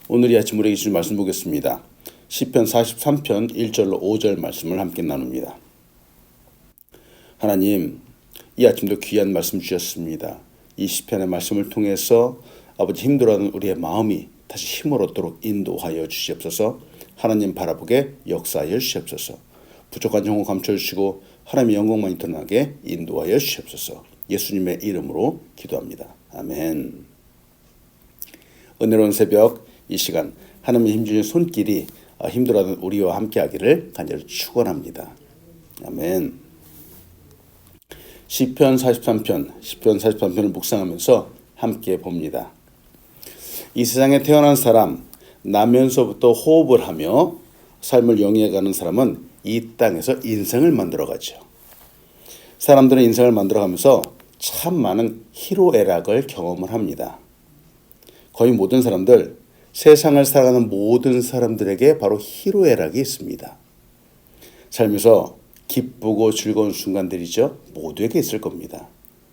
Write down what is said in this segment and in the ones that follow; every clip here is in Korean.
오늘 이 아침 우리에게 주신 말씀 보겠습니다. 시편 43편 1절로 5절 말씀을 함께 나눕니다. 하나님, 이 아침도 귀한 말씀 주셨습니다. 이 시편의 말씀을 통해서 아버지 힘들어하는 우리의 마음이 다시 힘을 얻도록 인도하여 주시옵소서. 하나님 바라보게 역사하여 주시옵소서. 부족한 영혼 감춰주시고 하나님의 영광만이 드러나게 인도하여 주시옵소서. 예수님의 이름으로 기도합니다. 아멘. 은혜로운 새벽 이 시간 하나님의 힘주신 손길이 힘들어하는 우리와 함께하기를 간절히 축원합니다. 아멘. 시편 43편을 묵상하면서 함께 봅니다. 이 세상에 태어난 사람, 나면서부터 호흡을 하며 삶을 영위해가는 사람은 이 땅에서 인생을 만들어가죠. 사람들은 인생을 만들어가면서 참 많은 희로애락을 경험을 합니다. 거의 모든 사람들, 세상을 살아가는 모든 사람들에게 바로 희로애락이 있습니다. 살면서 기쁘고 즐거운 순간들이죠. 모두에게 있을 겁니다.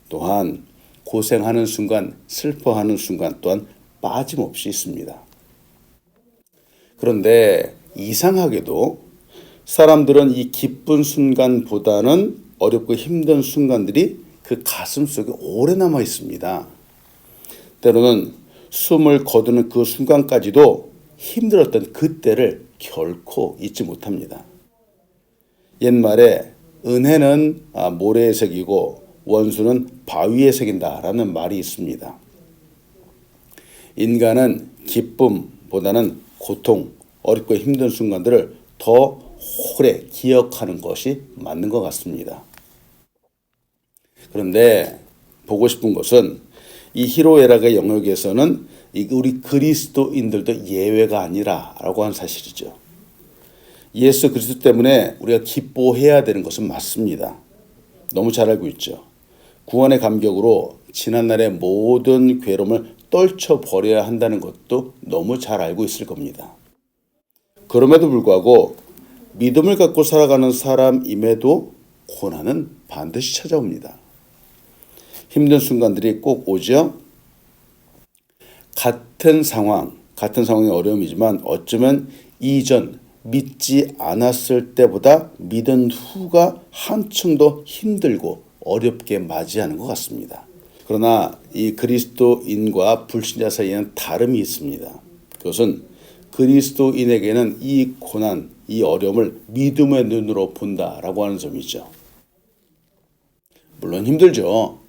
또한 고생하는 순간, 슬퍼하는 순간 또한 빠짐없이 있습니다. 그런데 이상하게도 사람들은 이 기쁜 순간보다는 어렵고 힘든 순간들이 그 가슴 속에 오래 남아 있습니다. 때로는 숨을 거두는 그 순간까지도 힘들었던 그때를 결코 잊지 못합니다. 옛말에 은혜는 모래에 새기고 원수는 바위에 새긴다라는 말이 있습니다. 인간은 기쁨보다는 고통, 어렵고 힘든 순간들을 더 오래 기억하는 것이 맞는 것 같습니다. 그런데 보고 싶은 것은 이 희로애락의 영역에서는 우리 그리스도인들도 예외가 아니라라고 하는 사실이죠. 예수 그리스도 때문에 우리가 기뻐해야 되는 것은 맞습니다. 너무 잘 알고 있죠. 구원의 감격으로 지난날의 모든 괴로움을 떨쳐버려야 한다는 것도 너무 잘 알고 있을 겁니다. 그럼에도 불구하고 믿음을 갖고 살아가는 사람임에도 고난은 반드시 찾아옵니다. 힘든 순간들이 꼭 오죠. 같은 상황의 어려움이지만 어쩌면 이전 믿지 않았을 때보다 믿은 후가 한층 더 힘들고 어렵게 맞이하는 것 같습니다. 그러나 이 그리스도인과 불신자 사이에는 다름이 있습니다. 그것은 그리스도인에게는 이 고난, 이 어려움을 믿음의 눈으로 본다라고 하는 점이죠. 물론 힘들죠.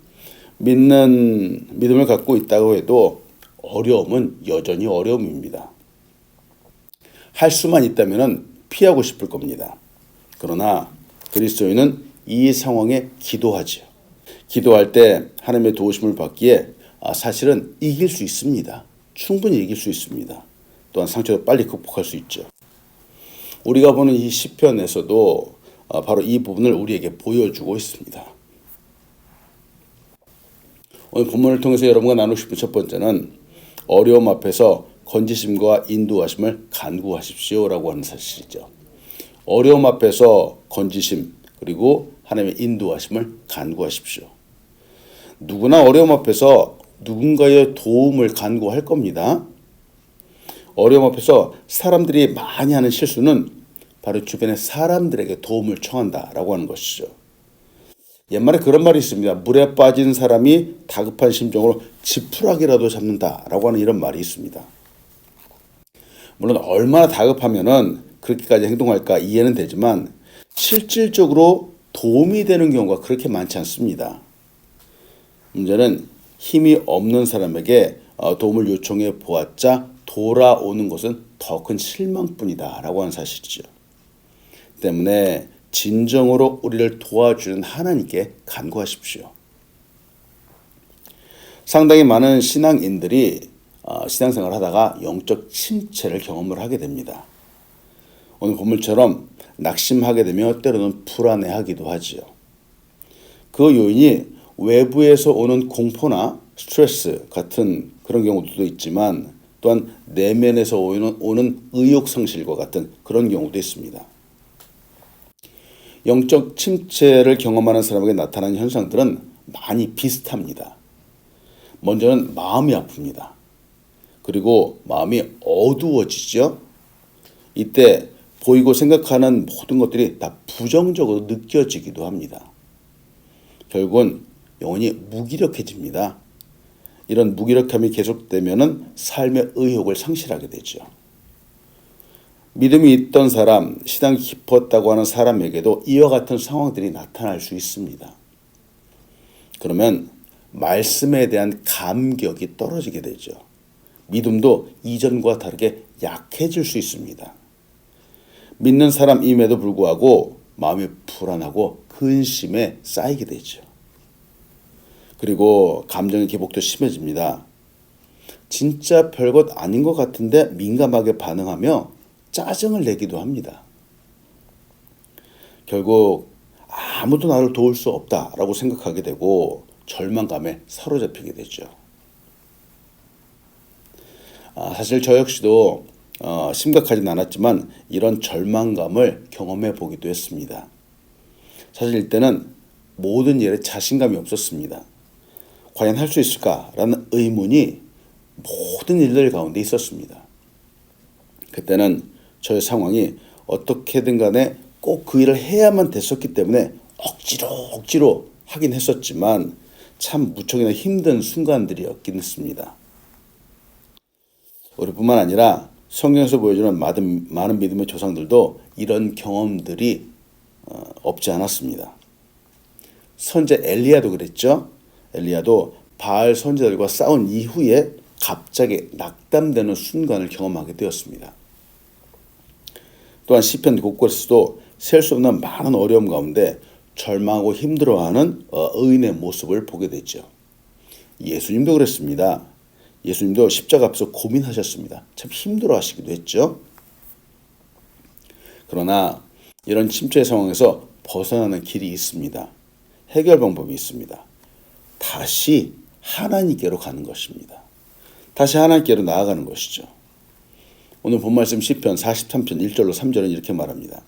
믿음을 갖고 있다고 해도 어려움은 여전히 어려움입니다. 할 수만 있다면 피하고 싶을 겁니다. 그러나 그리스도인은 이 상황에 기도하죠. 기도할 때 하나님의 도우심을 받기에 사실은 이길 수 있습니다. 충분히 이길 수 있습니다. 또한 상처도 빨리 극복할 수 있죠. 우리가 보는 이 시편에서도 바로 이 부분을 우리에게 보여주고 있습니다. 오늘 본문을 통해서 여러분과 나누고 싶은 첫 번째는 어려움 앞에서 건지심과 인도하심을 간구하십시오라고 하는 사실이죠. 어려움 앞에서 건지심 그리고 하나님의 인도하심을 간구하십시오. 누구나 어려움 앞에서 누군가의 도움을 간구할 겁니다. 어려움 앞에서 사람들이 많이 하는 실수는 바로 주변의 사람들에게 도움을 청한다라고 하는 것이죠. 옛말에 그런 말이 있습니다. 물에 빠진 사람이 다급한 심정으로 지푸라기라도 잡는다라고 하는 이런 말이 있습니다. 물론 얼마나 다급하면은 그렇게까지 행동할까 이해는 되지만 실질적으로 도움이 되는 경우가 그렇게 많지 않습니다. 문제는 힘이 없는 사람에게 도움을 요청해 보았자 돌아오는 것은 더 큰 실망뿐이다라고 하는 사실이죠. 때문에 진정으로 우리를 도와주는 하나님께 간구하십시오. 상당히 많은 신앙인들이 신앙생활을 하다가 영적 침체를 경험을 하게 됩니다. 오늘 본문처럼 낙심하게 되며 때로는 불안해하기도 하지요. 그 요인이 외부에서 오는 공포나 스트레스 같은 그런 경우도 있지만 또한 내면에서 오는 의욕상실과 같은 그런 경우도 있습니다. 영적 침체를 경험하는 사람에게 나타나는 현상들은 많이 비슷합니다. 먼저는 마음이 아픕니다. 그리고 마음이 어두워지죠. 이때 보이고 생각하는 모든 것들이 다 부정적으로 느껴지기도 합니다. 결국은 영혼이 무기력해집니다. 이런 무기력함이 계속되면 삶의 의욕을 상실하게 되죠. 믿음이 있던 사람, 신앙이 깊었다고 하는 사람에게도 이와 같은 상황들이 나타날 수 있습니다. 그러면 말씀에 대한 감격이 떨어지게 되죠. 믿음도 이전과 다르게 약해질 수 있습니다. 믿는 사람임에도 불구하고 마음이 불안하고 근심에 쌓이게 되죠. 그리고 감정의 기복도 심해집니다. 진짜 별것 아닌 것 같은데 민감하게 반응하며 짜증을 내기도 합니다. 결국 아무도 나를 도울 수 없다라고 생각하게 되고 절망감에 사로잡히게 되죠. 사실 저 역시도 심각하진 않았지만 이런 절망감을 경험해 보기도 했습니다. 사실 이때는 모든 일에 자신감이 없었습니다. 과연 할 수 있을까라는 의문이 모든 일들 가운데 있었습니다. 그때는 저의 상황이 어떻게든 간에 꼭 그 일을 해야만 됐었기 때문에 억지로 하긴 했었지만 참 무척이나 힘든 순간들이었긴 했습니다. 우리뿐만 아니라 성경에서 보여주는 많은 믿음의 조상들도 이런 경험들이 없지 않았습니다. 선제 엘리야도 그랬죠. 엘리야도 바알 선지자들과 싸운 이후에 갑자기 낙담되는 순간을 경험하게 되었습니다. 또한 시편 곳곳에서도 셀 수 없는 많은 어려움 가운데 절망하고 힘들어하는 의인의 모습을 보게 됐죠. 예수님도 그랬습니다. 예수님도 십자가 앞에서 고민하셨습니다. 참 힘들어하시기도 했죠. 그러나 이런 침체의 상황에서 벗어나는 길이 있습니다. 해결 방법이 있습니다. 다시 하나님께로 가는 것입니다. 다시 하나님께로 나아가는 것이죠. 오늘 본 말씀 시편 43편 1절로 3절은 이렇게 말합니다.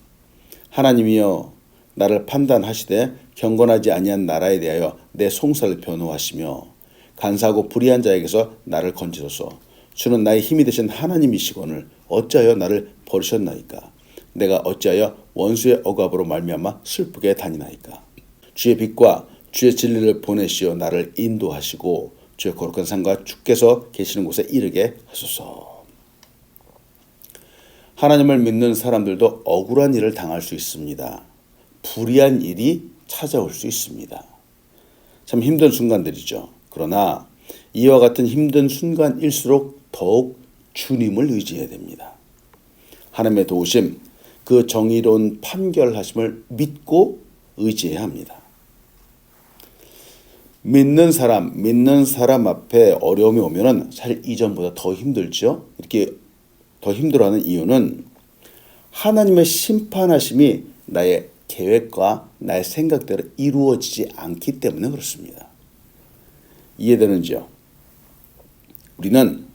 하나님이여 나를 판단하시되 경건하지 아니한 나라에 대하여 내 송사를 변호하시며 간사하고 불의한 자에게서 나를 건지소서. 주는 나의 힘이 되신 하나님이시거늘 어찌하여 나를 버리셨나이까. 내가 어찌하여 원수의 억압으로 말미암아 슬프게 다니나이까. 주의 빛과 주의 진리를 보내시어 나를 인도하시고 주의 거룩한 산과 주께서 계시는 곳에 이르게 하소서. 하나님을 믿는 사람들도 억울한 일을 당할 수 있습니다. 불의한 일이 찾아올 수 있습니다. 참 힘든 순간들이죠. 그러나 이와 같은 힘든 순간일수록 더욱 주님을 의지해야 됩니다. 하나님의 도우심, 그 정의로운 판결하심을 믿고 의지해야 합니다. 믿는 사람 앞에 어려움이 오면은 사실 이전보다 더 힘들죠. 이렇게 더 힘들어하는 이유는 하나님의 심판하심이 나의 계획과 나의 생각대로 이루어지지 않기 때문에 그렇습니다. 이해되는지요? 우리는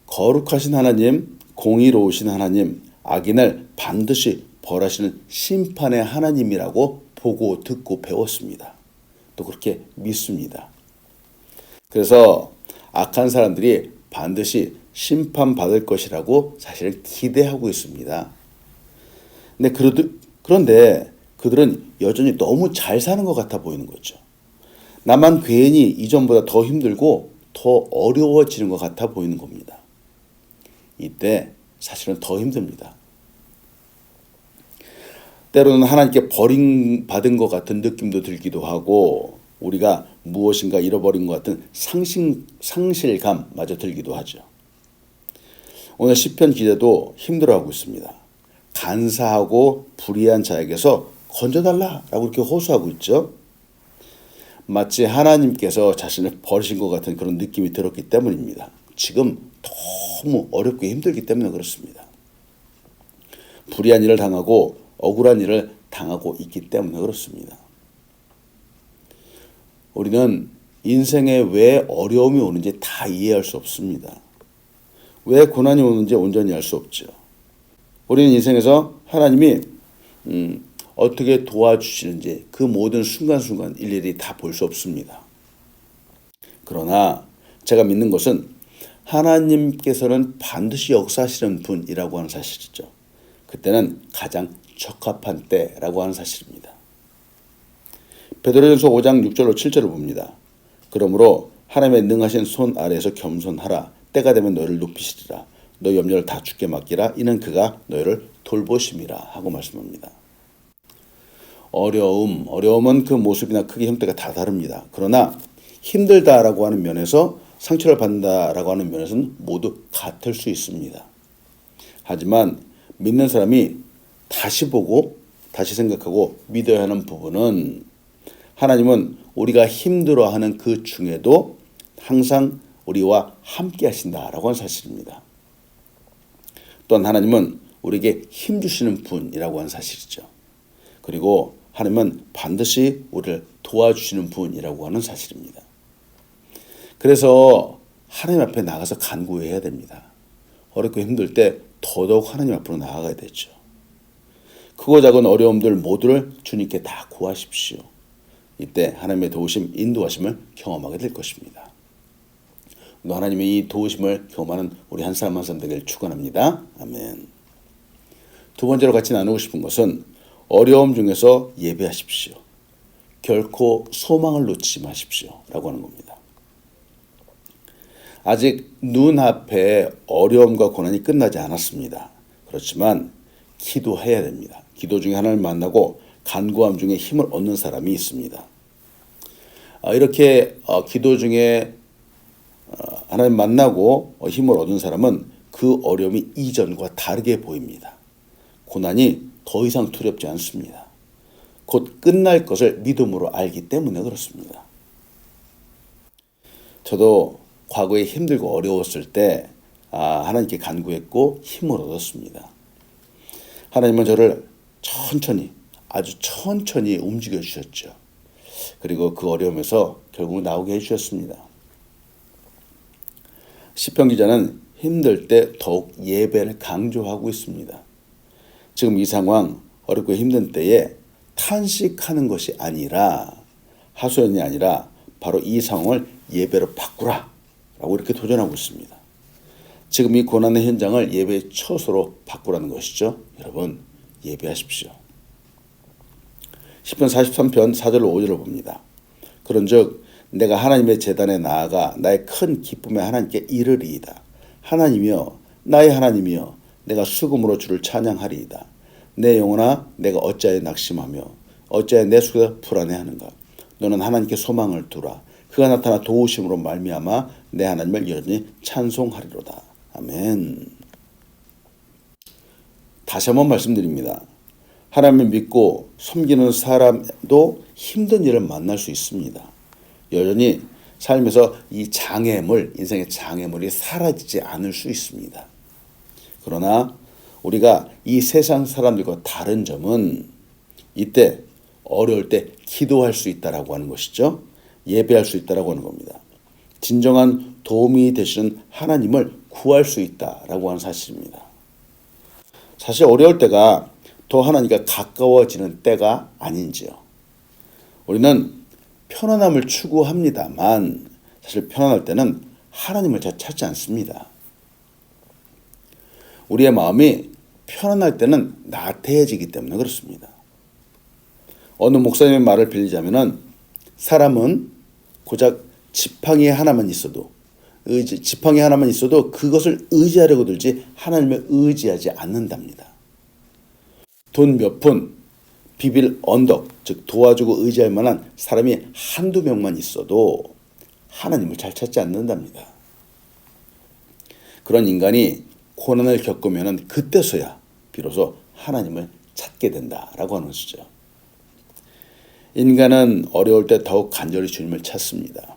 거룩하신 하나님, 공의로우신 하나님, 악인을 반드시 벌하시는 심판의 하나님이라고 보고 듣고 배웠습니다. 또 그렇게 믿습니다. 그래서 악한 사람들이 반드시 심판받을 것이라고 사실은 기대하고 있습니다. 그런데 그들은 여전히 너무 잘 사는 것 같아 보이는 거죠. 나만 괜히 이전보다 더 힘들고 더 어려워지는 것 같아 보이는 겁니다. 이때 사실은 더 힘듭니다. 때로는 하나님께 버림받은 것 같은 느낌도 들기도 하고 우리가 무엇인가 잃어버린 것 같은 상실감마저 들기도 하죠. 오늘 시편 기자도 힘들어하고 있습니다. 간사하고 불의한 자에게서 건져달라라고 이렇게 호소하고 있죠. 마치 하나님께서 자신을 버리신 것 같은 그런 느낌이 들었기 때문입니다. 지금 너무 어렵고 힘들기 때문에 그렇습니다. 불의한 일을 당하고 억울한 일을 당하고 있기 때문에 그렇습니다. 우리는 인생에 왜 어려움이 오는지 다 이해할 수 없습니다. 왜 고난이 오는지 온전히 알 수 없죠. 우리는 인생에서 하나님이 어떻게 도와주시는지 그 모든 순간순간 일일이 다 볼 수 없습니다. 그러나 제가 믿는 것은 하나님께서는 반드시 역사하시는 분이라고 하는 사실이죠. 그때는 가장 적합한 때라고 하는 사실입니다. 베드로전서 5장 6절로 7절을 봅니다. 그러므로 하나님의 능하신 손 아래에서 겸손하라. 때가 되면 너희를 높이시리라. 너 염려를 다 주께 맡기라. 이는 그가 너희를 돌보심이라 하고 말씀합니다. 어려움은 그 모습이나 크기, 형태가 다 다릅니다. 그러나 힘들다라고 하는 면에서, 상처를 받는다라고 하는 면에서는 모두 같을 수 있습니다. 하지만 믿는 사람이 다시 보고 다시 생각하고 믿어야 하는 부분은, 하나님은 우리가 힘들어하는 그 중에도 항상 우리와 함께 하신다라고 하는 사실입니다. 또한 하나님은 우리에게 힘 주시는 분이라고 하는 사실이죠. 그리고 하나님은 반드시 우리를 도와주시는 분이라고 하는 사실입니다. 그래서 하나님 앞에 나가서 간구해야 됩니다. 어렵고 힘들 때 더더욱 하나님 앞으로 나아가야 되죠. 크고 작은 어려움들 모두를 주님께 다 구하십시오. 이때 하나님의 도우심, 인도하심을 경험하게 될 것입니다. 하나님의 이 도우심을 경험하는 우리 한 사람 한 사람 되기를 축원합니다. 아멘. 두 번째로 같이 나누고 싶은 것은 어려움 중에서 예배하십시오. 결코 소망을 놓치지 마십시오. 라고 하는 겁니다. 아직 눈앞에 어려움과 고난이 끝나지 않았습니다. 그렇지만 기도해야 됩니다. 기도 중에 하나님을 만나고 간구함 중에 힘을 얻는 사람이 있습니다. 이렇게 기도 중에 하나님 만나고 힘을 얻은 사람은 그 어려움이 이전과 다르게 보입니다. 고난이 더 이상 두렵지 않습니다. 곧 끝날 것을 믿음으로 알기 때문에 그렇습니다. 저도 과거에 힘들고 어려웠을 때 하나님께 간구했고 힘을 얻었습니다. 하나님은 저를 천천히, 아주 천천히 움직여 주셨죠. 그리고 그 어려움에서 결국 나오게 해주셨습니다. 시편 기자는 힘들 때 더욱 예배를 강조하고 있습니다. 지금 이 상황, 어렵고 힘든 때에 탄식하는 것이 아니라, 하소연이 아니라 바로 이 상황을 예배로 바꾸라 라고 이렇게 도전하고 있습니다. 지금 이 고난의 현장을 예배의 처소로 바꾸라는 것이죠. 여러분, 예배하십시오. 시편 43편 4절로 5절을 봅니다. 그런즉 내가 하나님의 제단에 나아가 나의 큰 기쁨에 하나님께 이르리이다. 하나님이여, 나의 하나님이여, 내가 수금으로 주를 찬양하리이다. 내 영혼아, 내가 어찌하여 낙심하며 어찌하여 내 속에서 불안해하는가. 너는 하나님께 소망을 두라. 그가 나타나 도우심으로 말미암아 내 하나님을 여전히 찬송하리로다. 아멘. 다시 한번 말씀드립니다. 하나님을 믿고 섬기는 사람도 힘든 일을 만날 수 있습니다. 여전히 삶에서 이 장애물, 인생의 장애물이 사라지지 않을 수 있습니다. 그러나 우리가 이 세상 사람들과 다른 점은 이때 어려울 때 기도할 수 있다라고 하는 것이죠. 예배할 수 있다라고 하는 겁니다. 진정한 도움이 되시는 하나님을 구할 수 있다라고 하는 사실입니다. 사실 어려울 때가 더 하나님과 가까워지는 때가 아닌지요. 우리는 편안함을 추구합니다만 사실 편안할 때는 하나님을 잘 찾지 않습니다. 우리의 마음이 편안할 때는 나태해지기 때문에 그렇습니다. 어느 목사님의 말을 빌리자면은 사람은 고작 지팡이 하나만 있어도 그것을 의지하려고 들지 하나님을 의지하지 않는답니다. 돈 몇 푼, 비빌 언덕, 즉 도와주고 의지할 만한 사람이 한두 명만 있어도 하나님을 잘 찾지 않는답니다. 그런 인간이 고난을 겪으면 그때서야 비로소 하나님을 찾게 된다라고 하는 것이죠. 인간은 어려울 때 더욱 간절히 주님을 찾습니다.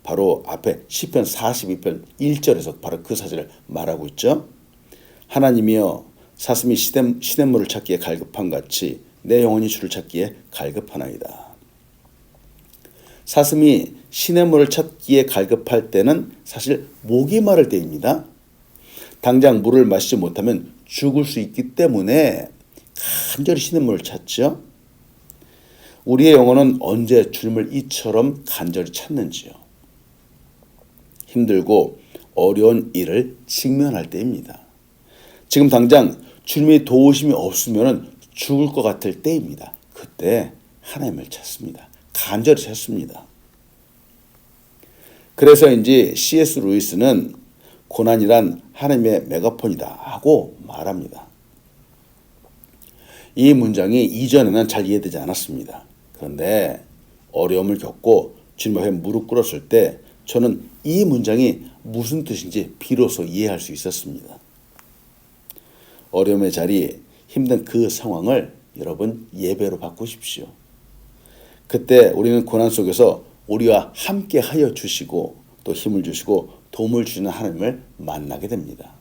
바로 앞에 시편 42편 1절에서 바로 그 사실을 말하고 있죠. 하나님이여, 사슴이 시냇물을 찾기에 갈급한 같이 내 영혼이 주를 찾기에 갈급하나이다. 사슴이 시냇물을 찾기에 갈급할 때는 사실 목이 마를 때입니다. 당장 물을 마시지 못하면 죽을 수 있기 때문에 간절히 시냇물을 찾죠. 우리의 영혼은 언제 주님을 이처럼 간절히 찾는지요. 힘들고 어려운 일을 직면할 때입니다. 지금 당장 주님의 도우심이 없으면 죽을 것 같을 때입니다. 그때 하나님을 찾습니다. 간절히 찾습니다. 그래서인지 C.S. 루이스는 고난이란 하나님의 메가폰이다 하고 말합니다. 이 문장이 이전에는 잘 이해되지 않았습니다. 그런데 어려움을 겪고 주님 앞에 무릎 꿇었을 때 저는 이 문장이 무슨 뜻인지 비로소 이해할 수 있었습니다. 어려움의 자리, 힘든 그 상황을 여러분 예배로 바꾸십시오. 그때 우리는 고난 속에서 우리와 함께 하여 주시고 또 힘을 주시고 도움을 주시는 하나님을 만나게 됩니다.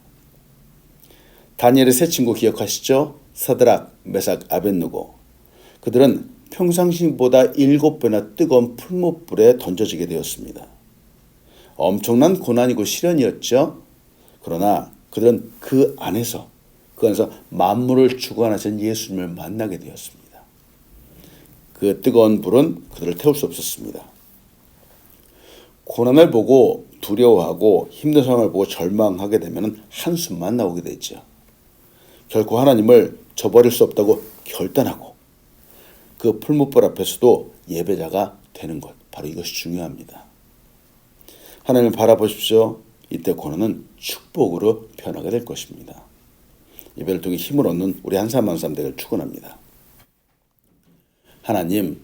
다니엘의 세 친구 기억하시죠? 사드락, 메삭, 아벳느고. 그들은 평상시보다 7배나 뜨거운 풀무불에 던져지게 되었습니다. 엄청난 고난이고 시련이었죠. 그러나 그들은 그 안에서 만물을 주관하신 예수님을 만나게 되었습니다. 그 뜨거운 불은 그들을 태울 수 없었습니다. 고난을 보고 두려워하고 힘든 상황을 보고 절망하게 되면 한숨만 나오게 되죠. 결코 하나님을 저버릴 수 없다고 결단하고 그 풀무불 앞에서도 예배자가 되는 것, 바로 이것이 중요합니다. 하나님을 바라보십시오. 이때 고난은 축복으로 변하게 될 것입니다. 예배를 통해 힘을 얻는 우리 한 사람 한 사람 되기를 축원합니다. 하나님,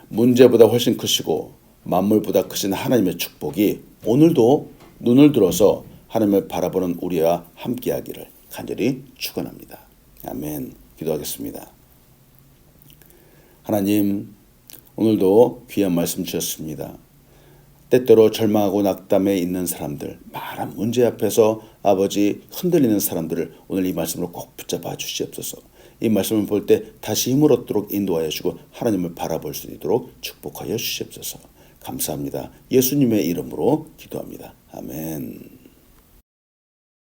문제보다 훨씬 크시고 만물보다 크신 하나님의 축복이 오늘도 눈을 들어서 하나님을 바라보는 우리와 함께하기를 간절히 축원합니다. 아멘. 기도하겠습니다. 하나님, 오늘도 귀한 말씀 주셨습니다. 때때로 절망하고 낙담에 있는 사람들, 많은 문제 앞에서 아버지 흔들리는 사람들을 오늘 이 말씀으로 꼭 붙잡아 주시옵소서. 이 말씀을 볼 때 다시 힘을 얻도록 인도하여 주시고 하나님을 바라볼 수 있도록 축복하여 주시옵소서. 감사합니다. 예수님의 이름으로 기도합니다. 아멘.